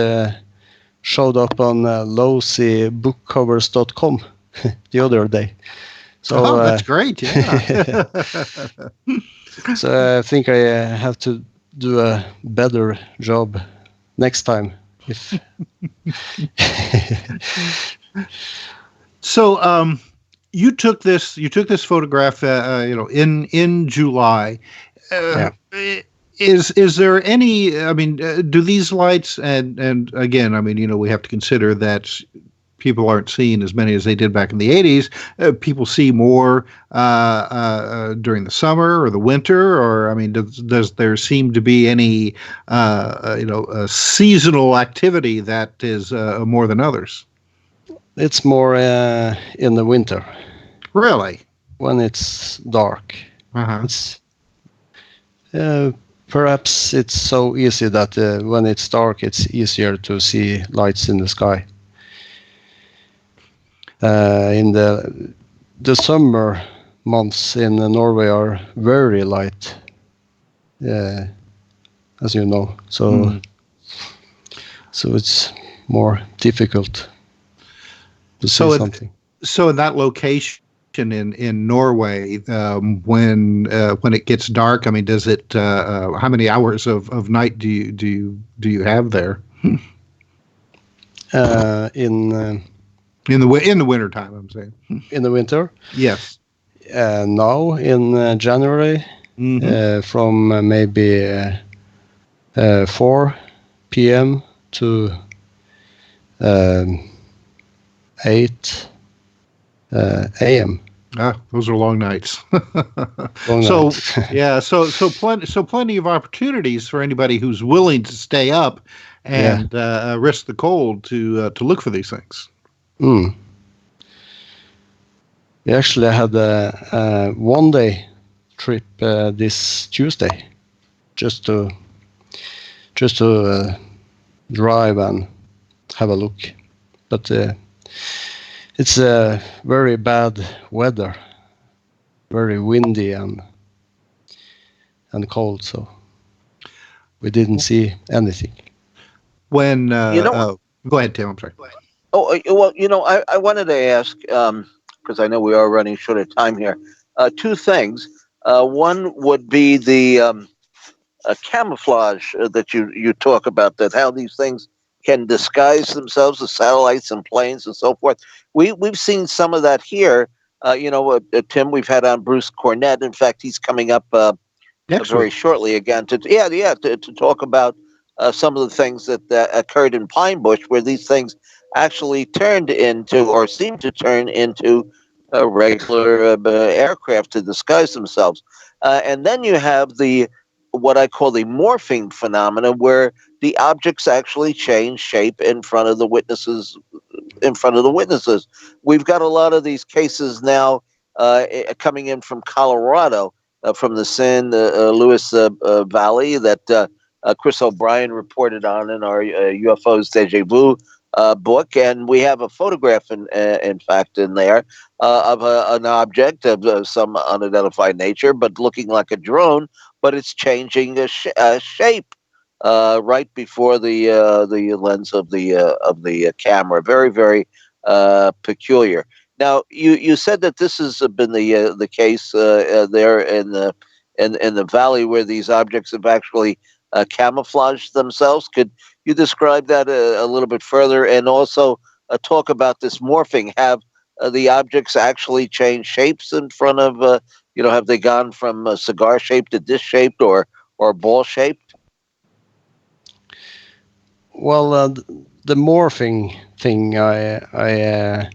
showed up on lowsybookcovers.com the other day. So that's great, yeah. So I think I have to do a better job next time. So, you took this photograph, in July. Yeah. Is there any? I mean, do these lights and again, I mean, we have to consider that people aren't seeing as many as they did back in the 80s. People see more during the summer or the winter, or I mean, does there seem to be any seasonal activity that is more than others? It's more in the winter. Really? When it's dark. Uh-huh. It's perhaps it's so easy that when it's dark, it's easier to see lights in the sky. In the summer months in Norway are very light, as you know. So it's more difficult to see something. So in that location in Norway, when it gets dark, I mean, does it? How many hours of night do you have there? In the winter time, I'm saying. In the winter? Yes. Now in January, from maybe 4 p.m. to 8 a.m. Those are long nights. Long So nights. yeah, plenty of opportunities for anybody who's willing to stay up and risk the cold to look for these things. Mm. We actually had a one-day trip this Tuesday, just to drive and have a look. But it's very bad weather, very windy and cold, so we didn't see anything. When go ahead, Tim. I'm sorry. Oh, well, I wanted to ask, because I know we are running short of time here, two things. One would be the camouflage that you talk about, that how these things can disguise themselves, the satellites and planes and so forth. We've seen some of that here. Tim, we've had on Bruce Cornett. In fact, he's coming up very shortly again to talk about some of the things that occurred in Pine Bush, where these things actually turned into, or seemed to turn into, regular aircraft to disguise themselves. And then you have what I call the morphing phenomena, where the objects actually change shape in front of the witnesses. We've got a lot of these cases now coming in from Colorado, from the San Luis Valley, that Chris O'Brien reported on in our UFOs Deja Vu book, and we have a photograph, in fact, in there of an object of some unidentified nature, but looking like a drone, but it's changing shape right before the lens of the camera. Very, very peculiar. Now, you said that this has been the case there in the valley, where these objects have actually camouflaged themselves. Could you describe that a little bit further, and also talk about this morphing? Have the objects actually changed shapes in front of? Have they gone from cigar shaped to disc shaped or ball shaped? Well, the morphing thing, I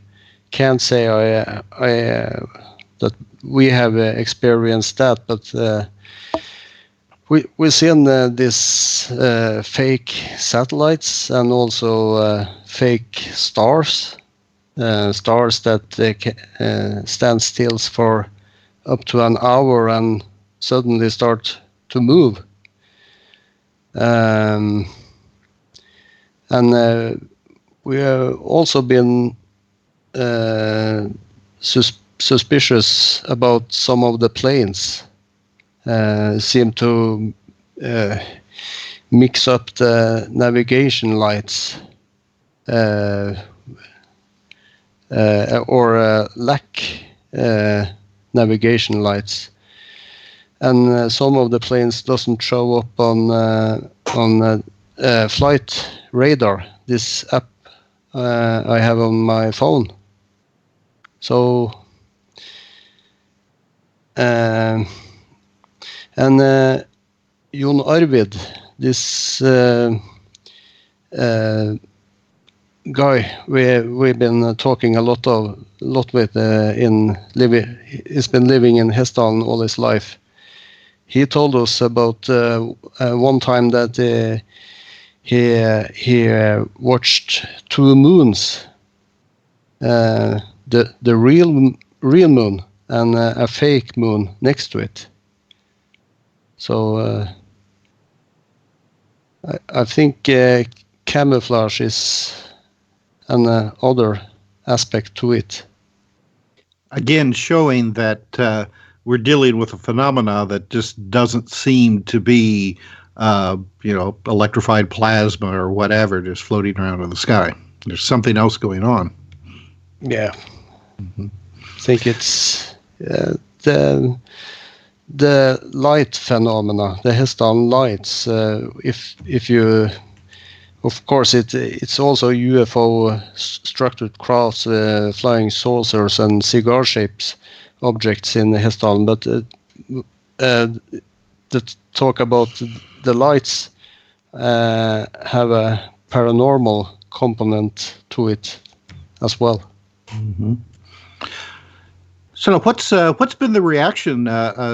can't say that we have experienced that, but we've seen this fake satellites and also fake stars, stars that stand still for up to an hour and suddenly start to move. And we have also been suspicious about some of the planes. Seem to mix up the navigation lights or lack navigation lights, and some of the planes doesn't show up on flight radar, this app I have on my phone. So and Jon Arvid, this guy we've been talking a lot with he's been living in Hessdalen all his life. He told us about one time that he watched two moons, the real moon and a fake moon next to it. So I think camouflage is another aspect to it. Again, showing that we're dealing with a phenomena that just doesn't seem to be, electrified plasma or whatever just floating around in the sky. There's something else going on. Yeah. Mm-hmm. I think it's the light phenomena, the Hessdalen lights. If you, of course, it's also UFO structured crafts, flying saucers and cigar-shaped objects in Hessdalen. But the talk about the lights have a paranormal component to it as well. Mm-hmm. So what's been the reaction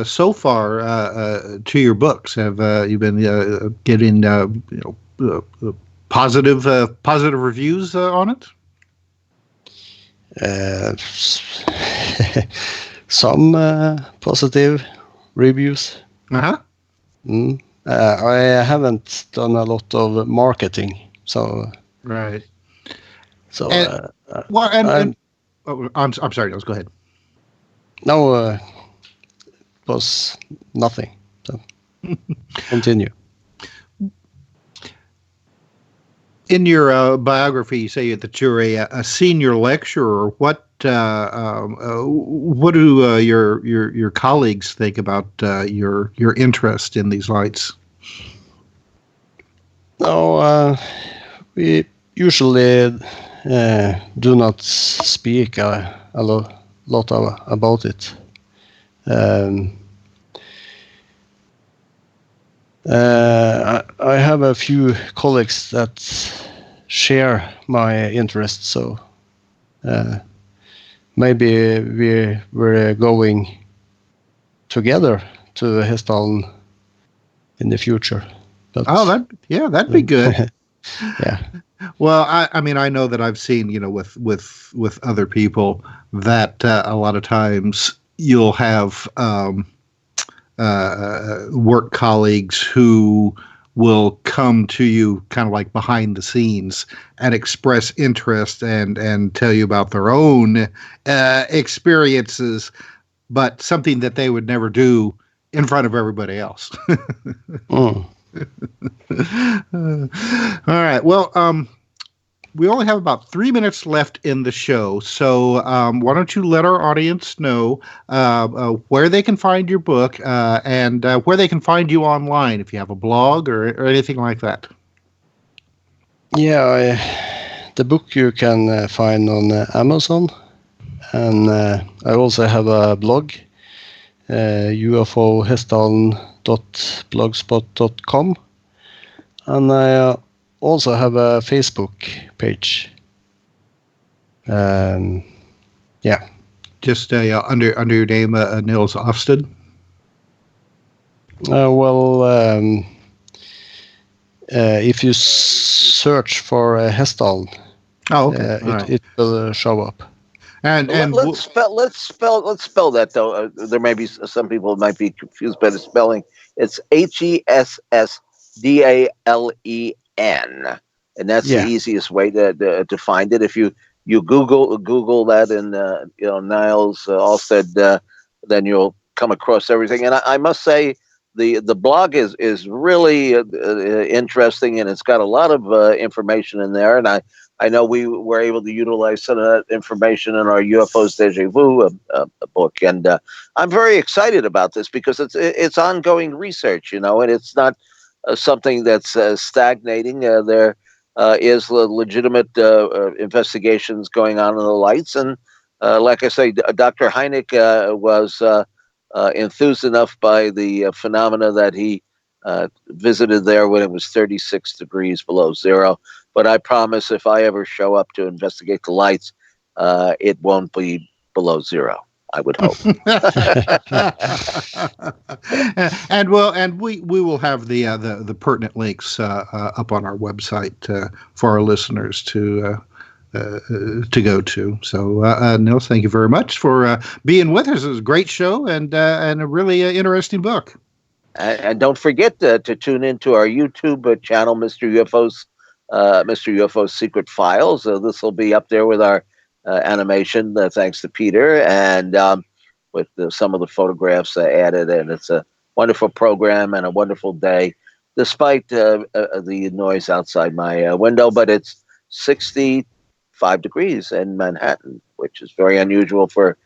so far to your books? Have you been getting positive reviews on it? Some positive reviews. Uh-huh. I haven't done a lot of marketing, so right. So I'm sorry. Let's go ahead. No, it was nothing. So continue. In your biography, you say that you're a senior lecturer. What do your colleagues think about your interest in these lights? No, we usually do not speak a lot about it. I have a few colleagues that share my interest, so maybe we're going together to Hessdalen in the future. But, that'd be good. Yeah. Well, I mean, I know that I've seen, with other people that a lot of times you'll have work colleagues who will come to you kind of like behind the scenes and express interest and tell you about their own experiences, but something that they would never do in front of everybody else. All right. Well, we only have about 3 minutes left in the show, so why don't you let our audience know where they can find your book and where they can find you online, if you have a blog or anything like that. Yeah, the book you can find on Amazon, and I also have a blog, ufohessdalen.blogspot.com, and I also have a Facebook page. Yeah. Just under your name, NILS OFSTAD? If you search for Hessdalen, it will show up. And let's spell that though. There may be some people might be confused by the spelling. It's Hessdalen, and that's the easiest way to find it. If you Google that in NILS OFSTAD, then you'll come across everything. And I must say the blog is really interesting, and it's got a lot of information in there. And I know we were able to utilize some of that information in our UFOs Deja Vu book, and I'm very excited about this because it's ongoing research, and it's not something that's stagnating. There is legitimate investigations going on in the lights, and like I say, Dr. Hynek was enthused enough by the phenomena that he visited there when it was 36 degrees below zero. But I promise, if I ever show up to investigate the lights, it won't be below zero, I would hope. and we will have the pertinent links up on our website for our listeners to go to. So, Nils, thank you very much for being with us. It was a great show and a really interesting book. And don't forget to tune into our YouTube channel, Mr. UFO's Secret Files. This will be up there with our animation, thanks to Peter, and with some of the photographs added. And it's a wonderful program and a wonderful day, despite the noise outside my window. But it's 65 degrees in Manhattan, which is very unusual for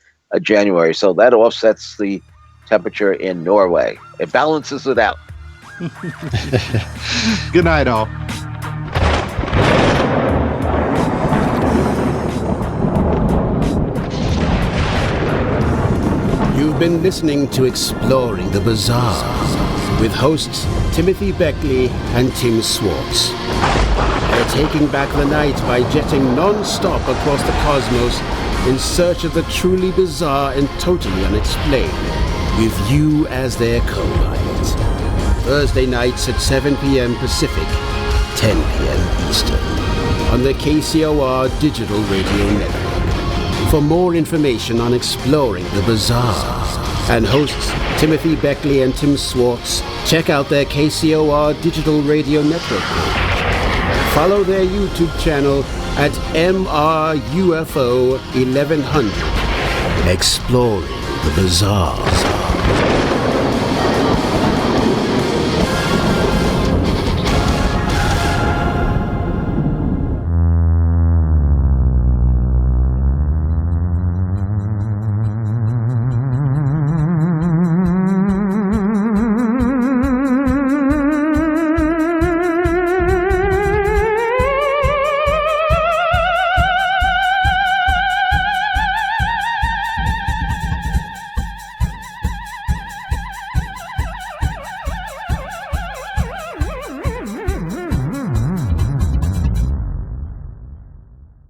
January. So that offsets the temperature in Norway. It balances it out. Good night, all. You've been listening to Exploring the Bizarre with hosts Timothy Beckley and Tim Swartz. They're taking back the night by jetting non-stop across the cosmos in search of the truly bizarre and totally unexplained, with you as their co-pilot. Thursday nights at 7 p.m. Pacific, 10 p.m. Eastern, on the KCOR Digital Radio Network. For more information on exploring the bizarre, and hosts Timothy Beckley and Tim Swartz, check out their KCOR Digital Radio Network page. Follow their YouTube channel at MRUFO 1100. Exploring the bizarre.